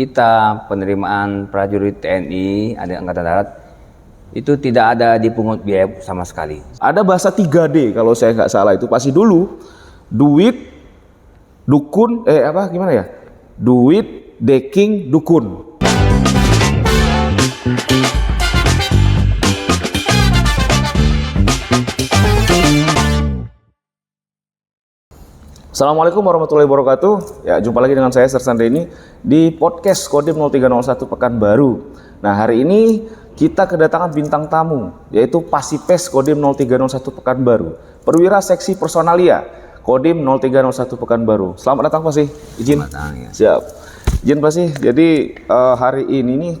kita penerimaan prajurit TNI Angkatan Darat itu tidak ada dipungut biaya sama sekali. Ada bahasa 3D kalau saya nggak salah, itu pasti dulu duit, dukun, gimana ya? Duit, deking, dukun. Assalamualaikum warahmatullahi wabarakatuh. Ya, jumpa lagi dengan saya Sersan Denny di podcast Kodim 0301 Pekanbaru. Nah, hari ini kita kedatangan bintang tamu, yaitu Pasipes Kodim 0301 Pekanbaru, perwira seksi personalia Kodim 0301 Pekanbaru. Selamat datang Pak Sih. Izin. Selamat datang, ya. Siap. Izin Pak Sih. Jadi hari ini nih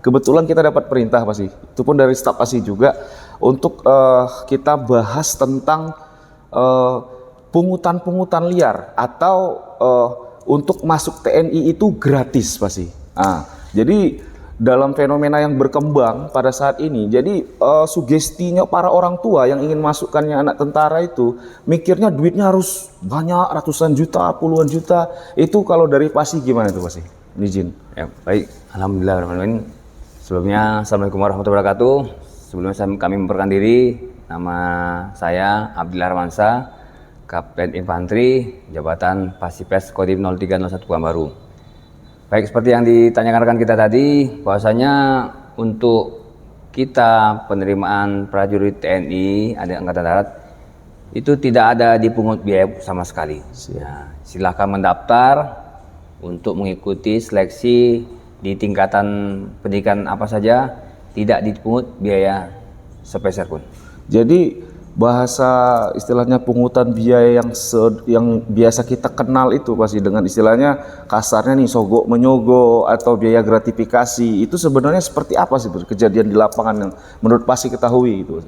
kebetulan kita dapat perintah Pak Sih. Itu pun dari staf Pak Sih juga untuk kita bahas tentang pungutan liar atau untuk masuk TNI itu gratis Pak Sih. Nah, jadi dalam fenomena yang berkembang pada saat ini, jadi sugestinya para orang tua yang ingin masukkannya anak tentara itu mikirnya duitnya harus banyak, ratusan juta, puluhan juta. Itu kalau dari Pak Sih gimana itu Pak Sih? Izin. Ya, baik. Alhamdulillah. Sebelumnya Assalamualaikum warahmatullahi wabarakatuh. Sebelumnya kami memperkenalkan diri. Nama saya Abdillah Armansa, Kapten Infanteri, jabatan Pasipes Kodim 0301 Pekanbaru. Baik, seperti yang ditanyakan rekan kita tadi, bahwasanya untuk kita penerimaan prajurit TNI Angkatan Darat itu tidak ada dipungut biaya sama sekali. Ya, silahkan mendaftar untuk mengikuti seleksi di tingkatan pendidikan apa saja, tidak dipungut biaya sepeser pun. Jadi bahasa istilahnya pungutan biaya yang biasa kita kenal itu pasti dengan istilahnya kasarnya nih sogok menyogok atau biaya gratifikasi, itu sebenarnya seperti apa sih kejadian di lapangan yang menurut Pasi ketahui itu?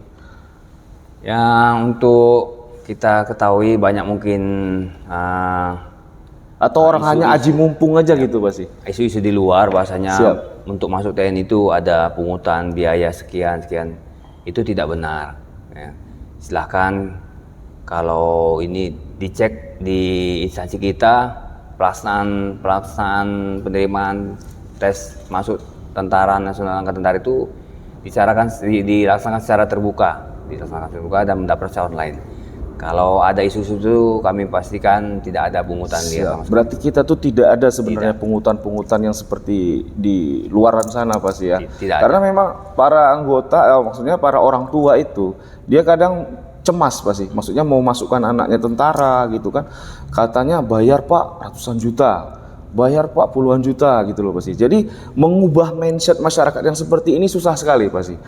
Ya, untuk kita ketahui banyak mungkin atau orang hanya aji mumpung aja gitu Pasi? Isu-isu di luar bahasanya untuk masuk TNI itu ada pungutan biaya sekian, itu tidak benar. Ya. Silahkan kalau ini dicek di instansi kita, pelaksanaan penerimaan tes masuk Tentara Nasional Angkatan Darat itu dilaksanakan secara terbuka, dan mendaftar secara online. Kalau ada isu-isu itu kami pastikan tidak ada pungutan liar. Berarti kita tuh tidak ada sebenarnya pungutan-pungutan yang seperti di luaran sana pasti ya. Karena memang para anggota, maksudnya para orang tua itu dia kadang cemas pasti. Maksudnya mau masukkan anaknya tentara gitu kan. Katanya bayar Pak ratusan juta, bayar Pak puluhan juta gitu loh pasti. Jadi mengubah mindset masyarakat yang seperti ini susah sekali pasti.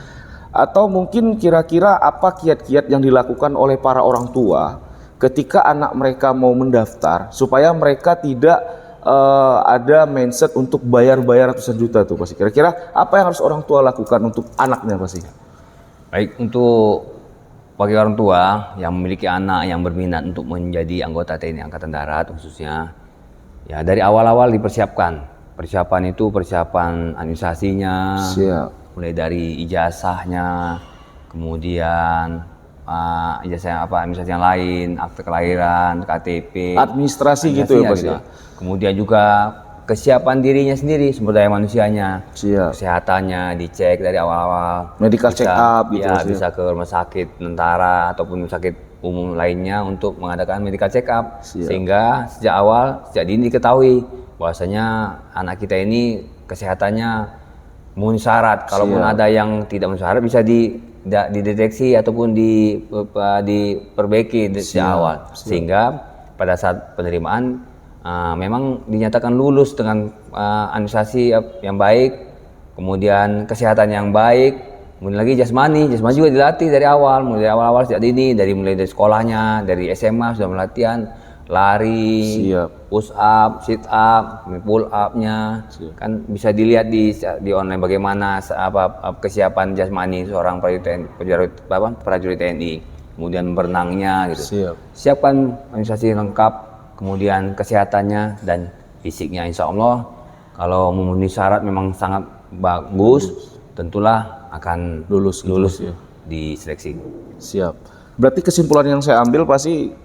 Atau mungkin kira-kira apa kiat-kiat yang dilakukan oleh para orang tua ketika anak mereka mau mendaftar supaya mereka tidak ada mindset untuk bayar ratusan juta tuh pasti. Kira-kira apa yang harus orang tua lakukan untuk anaknya pasti? Baik, untuk bagi orang tua yang memiliki anak yang berminat untuk menjadi anggota TNI Angkatan Darat khususnya, ya dari awal-awal dipersiapkan. Persiapan itu persiapan administrasinya. Siap. Mulai dari ijazahnya, kemudian administrasi yang lain, akte kelahiran, KTP, administrasi gitu ya Pak ya. Kemudian juga kesiapan dirinya sendiri, sumber daya manusianya, kesehatannya dicek dari awal-awal, medical check up gitu ya, bisa ke rumah sakit tentara ataupun rumah sakit umum lainnya untuk mengadakan medical check up. Sehingga sejak dini diketahui bahwasanya anak kita ini kesehatannya memenuhi syarat. Kalaupun ada yang tidak memenuhi syarat bisa dideteksi ataupun diperbaiki sejak awal. Sehingga pada saat penerimaan memang dinyatakan lulus dengan administrasi yang baik, kemudian kesehatan yang baik, kemudian lagi jasmani juga dilatih dari awal, mulai dari awal sejak dini, mulai dari sekolahnya, dari SMA sudah melatihan lari, push up, sit up, pull up-nya, kan bisa dilihat di online bagaimana kesiapan jasmani seorang prajurit TNI, kemudian berenangnya gitu. Siapkan administrasi lengkap, kemudian kesehatannya dan fisiknya, insya Allah kalau memenuhi syarat memang sangat bagus, tentulah akan lulus ya di seleksi. Siap. Berarti kesimpulan yang saya ambil pasti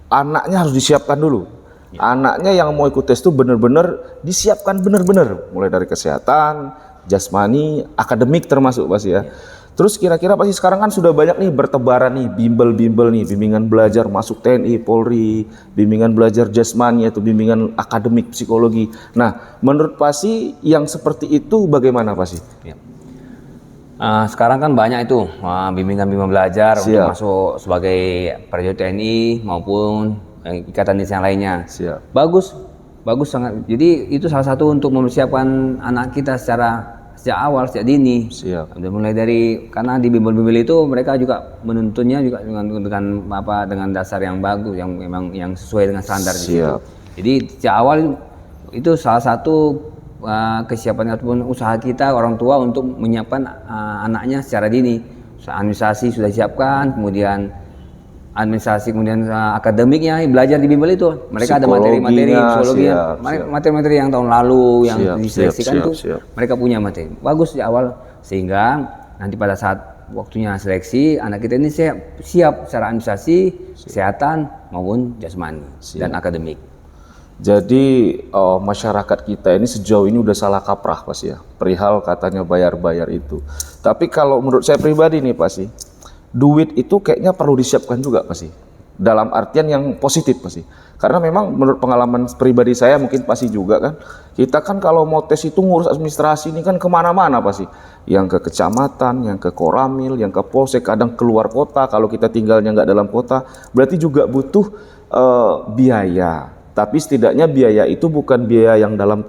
anaknya harus disiapkan dulu. Anaknya yang mau ikut tes itu benar-benar disiapkan benar-benar, mulai dari kesehatan, jasmani, akademik termasuk pasti ya. Terus kira-kira pasti sekarang kan sudah banyak nih bertebaran nih bimbel-bimbel nih, bimbingan belajar masuk TNI, Polri, bimbingan belajar jasmani atau bimbingan akademik psikologi. Nah, menurut Pasi yang seperti itu bagaimana Pasi? Ya. Sekarang kan banyak itu bimbingan-bimbingan belajar untuk masuk sebagai prajurit TNI maupun ikatan desa yang lainnya. Bagus sangat. Jadi itu salah satu untuk mempersiapkan anak kita sejak awal, sejak dini. Mulai dari karena di bimbel-bimbel itu mereka juga menuntunnya juga dengan dasar yang bagus, yang memang yang sesuai dengan standar. Jadi sejak awal itu salah satu kesiapan ataupun usaha kita orang tua untuk menyiapkan anaknya secara dini. Administrasi sudah disiapkan, kemudian akademiknya belajar di bimbel itu. Mereka ada materi-materi psikologi, materi-materi yang tahun lalu yang diseleksikan itu mereka punya materi. Bagus di awal sehingga nanti pada saat waktunya seleksi anak kita ini siap secara administrasi, kesehatan maupun jasmani dan akademik. Jadi masyarakat kita ini sejauh ini udah salah kaprah Pasi ya, perihal katanya bayar-bayar itu. Tapi kalau menurut saya pribadi nih Pasi, duit itu kayaknya perlu disiapkan juga Pasi, dalam artian yang positif Pasi. Karena memang menurut pengalaman pribadi saya, mungkin Pasi juga kan, kita kan kalau mau tes itu ngurus administrasi ini kan kemana-mana Pasi, yang ke kecamatan, yang ke Koramil, yang ke Polsek, kadang keluar kota. Kalau kita tinggalnya nggak dalam kota, berarti juga butuh biaya. Tapi setidaknya biaya itu bukan biaya yang dalam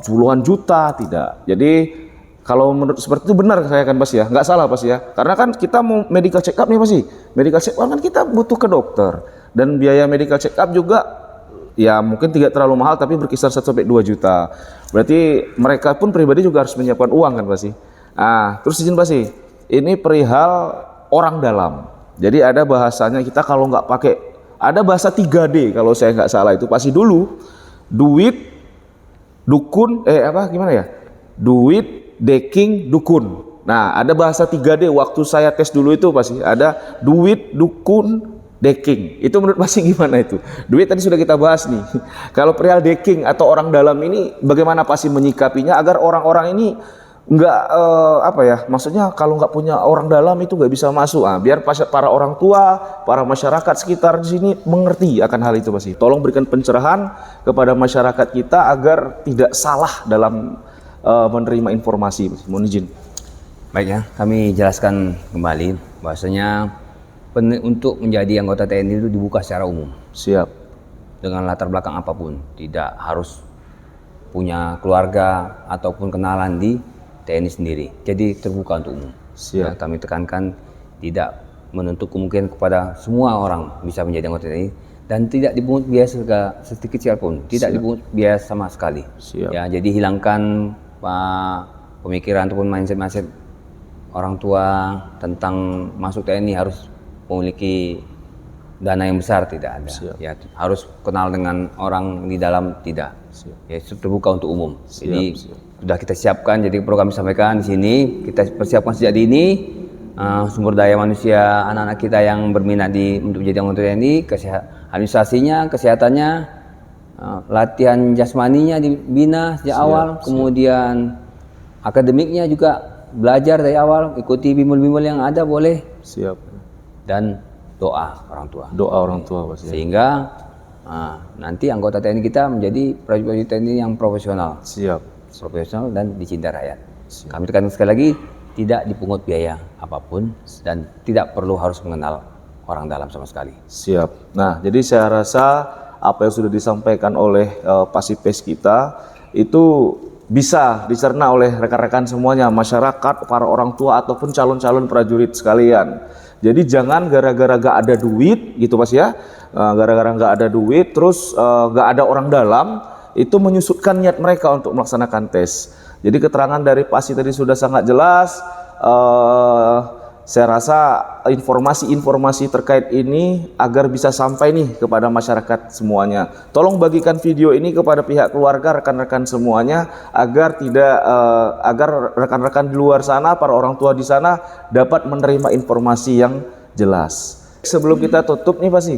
puluhan juta, tidak. Jadi kalau menurut seperti itu benar saya kan Pasi ya, nggak salah Pasi ya. Karena kan kita mau medical check up nih Pasi, medical check up kan kita butuh ke dokter. Dan biaya medical check up juga ya mungkin tidak terlalu mahal tapi berkisar 1-2 juta. Berarti mereka pun pribadi juga harus menyiapkan uang kan Pasi. Terus izin Pasi, ini perihal orang dalam. Jadi ada bahasanya kita kalau nggak pakai, ada bahasa 3D kalau saya nggak salah itu Pasi dulu, duit, dukun, gimana ya? Duit, deking, dukun. Nah ada bahasa 3D waktu saya tes dulu itu Pasi, ada duit, dukun, deking. Itu menurut Pasi gimana itu? Duit tadi sudah kita bahas nih. Kalau perihal deking atau orang dalam ini bagaimana Pasi menyikapinya agar orang-orang ini nggak maksudnya kalau nggak punya orang dalam itu nggak bisa masuk, biar para orang tua, para masyarakat sekitar di sini mengerti akan hal itu Pasi. Tolong berikan pencerahan kepada masyarakat kita agar tidak salah dalam menerima informasi. Mohon izin. Baik ya, kami jelaskan kembali bahwasanya untuk menjadi anggota TNI itu dibuka secara umum. Dengan latar belakang apapun, tidak harus punya keluarga ataupun kenalan di TNI sendiri. Jadi terbuka untuk umum. Ya, kami tekankan tidak menuntut kemungkinan kepada semua orang bisa menjadi anggota TNI dan tidak dipungut biaya sedikit pun, tidak dipungut biaya sama sekali. Ya, jadi hilangkan pemikiran ataupun mindset orang tua tentang masuk TNI harus memiliki dana yang besar, tidak ada. Ya, harus kenal dengan orang di dalam, tidak. Ya, terbuka untuk umum. Jadi sudah kita siapkan, jadi perlu kami sampaikan di sini, kita persiapkan sejak dini sumber daya manusia anak-anak kita yang berminat untuk menjadi anggota TNI, administrasinya, kesehatannya, latihan jasmaninya dibina sejak awal, kemudian akademiknya juga belajar dari awal, ikuti bimbel-bimbel yang ada boleh. Dan doa orang tua Pasi. Sehingga nanti anggota TNI kita menjadi prajurit TNI yang profesional. Profesional dan dicintai rakyat. Kami tekankan sekali lagi, tidak dipungut biaya apapun dan tidak perlu harus mengenal orang dalam sama sekali. Nah, jadi saya rasa apa yang sudah disampaikan oleh Pasipes kita itu bisa dicerna oleh rekan-rekan semuanya, masyarakat, para orang tua ataupun calon-calon prajurit sekalian. Jadi jangan gara-gara gak ada duit gitu Pasi ya, gara-gara gak ada duit terus gak ada orang dalam, itu menyusutkan niat mereka untuk melaksanakan tes. Jadi keterangan dari Pasi tadi sudah sangat jelas. Saya rasa informasi-informasi terkait ini agar bisa sampai nih kepada masyarakat semuanya. Tolong bagikan video ini kepada pihak keluarga, rekan-rekan semuanya agar agar rekan-rekan di luar sana, para orang tua di sana dapat menerima informasi yang jelas. Sebelum kita tutup nih Pasi,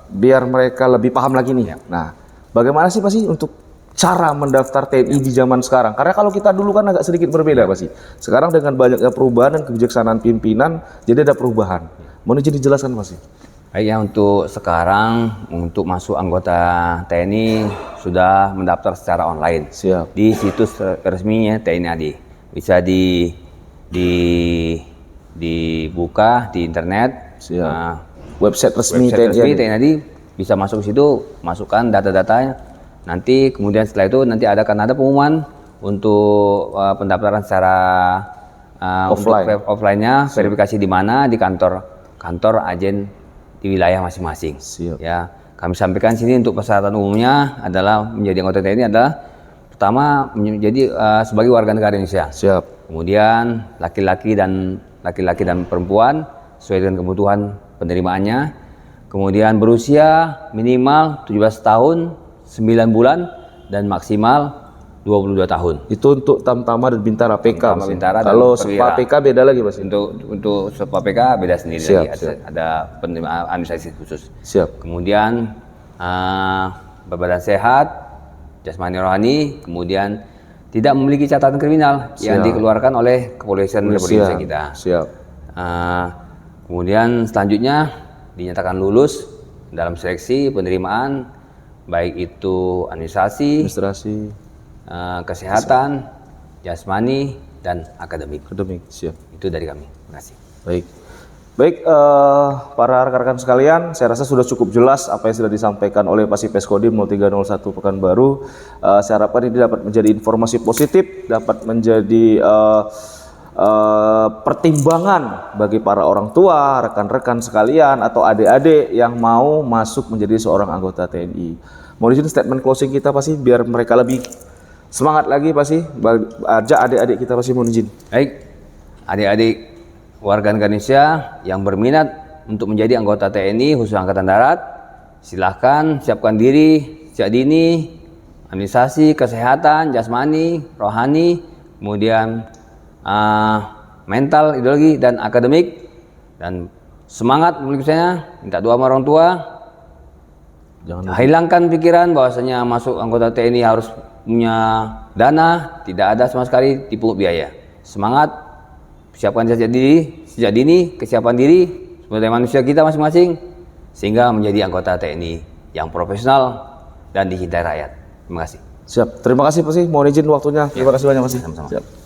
biar mereka lebih paham lagi nih. Nah, bagaimana sih Pak sih untuk cara mendaftar TNI di zaman sekarang? Karena kalau kita dulu kan agak sedikit berbeda Pak sih. Sekarang dengan banyaknya perubahan dan kebijaksanaan pimpinan, jadi ada perubahan. Mohon izin dijelaskan Pak sih. Baik ya, untuk sekarang untuk masuk anggota TNI sudah mendaftar secara online. Siap. Di situs resminya TNI AD. Bisa dibuka di internet. Siap. Website resmi TNI AD, bisa masuk ke situ, masukkan data-datanya. Nanti kemudian setelah itu nanti akan ada pengumuman untuk pendaftaran secara offline-nya, verifikasi di mana, di kantor agen di wilayah masing-masing. Ya, kami sampaikan sini untuk persyaratan umumnya adalah menjadi anggota TNI adalah pertama menjadi sebagai warga negara Indonesia. Siap. Kemudian laki-laki dan perempuan sesuai dengan kebutuhan penerimaannya. Kemudian berusia minimal 17 tahun 9 bulan dan maksimal 22 tahun. Itu untuk Tamtama dan Bintara PK. Bintara kalau Sepa PK beda lagi Mas. Untuk Sepa PK beda sendiri lagi. Ada penerimaan administrasi khusus. Siap. Kemudian berbadan sehat, jasmani rohani, kemudian tidak memiliki catatan kriminal yang dikeluarkan oleh kepolisian Republik Indonesia kita. Siap. Kemudian selanjutnya dinyatakan lulus dalam seleksi penerimaan baik itu administrasi, kesehatan, jasmani, dan akademik. Siap. Itu dari kami. Terima kasih. Baik, para rekan-rekan sekalian, saya rasa sudah cukup jelas apa yang sudah disampaikan oleh Pasipes Kodim 0301 Pekanbaru. Saya harapkan ini dapat menjadi informasi positif, dapat menjadi pertimbangan bagi para orang tua, rekan-rekan sekalian, atau adik-adik yang mau masuk menjadi seorang anggota TNI. Mohon izin statement closing kita pasti biar mereka lebih semangat lagi pasti. Ajak adik-adik kita pasti mohon izin. Baik, adik-adik warga negara Indonesia yang berminat untuk menjadi anggota TNI khusus Angkatan Darat, silahkan siapkan diri sejak dini, administrasi, kesehatan, jasmani, rohani, kemudian mental, ideologi, dan akademik, dan semangat berikutnya. Minta doa sama orang tua. Hilangkan pikiran bahwasanya masuk anggota TNI harus punya dana, tidak ada sama sekali dipungut biaya. Semangat, siapkan sejak dini, kesiapan diri sebagai manusia kita masing-masing sehingga menjadi anggota TNI yang profesional dan dicintai rakyat. Terima kasih. Siap. Terima kasih Pak sih. Mohon izin waktunya. Terima kasih banyak Mas. Sama-sama. Siap.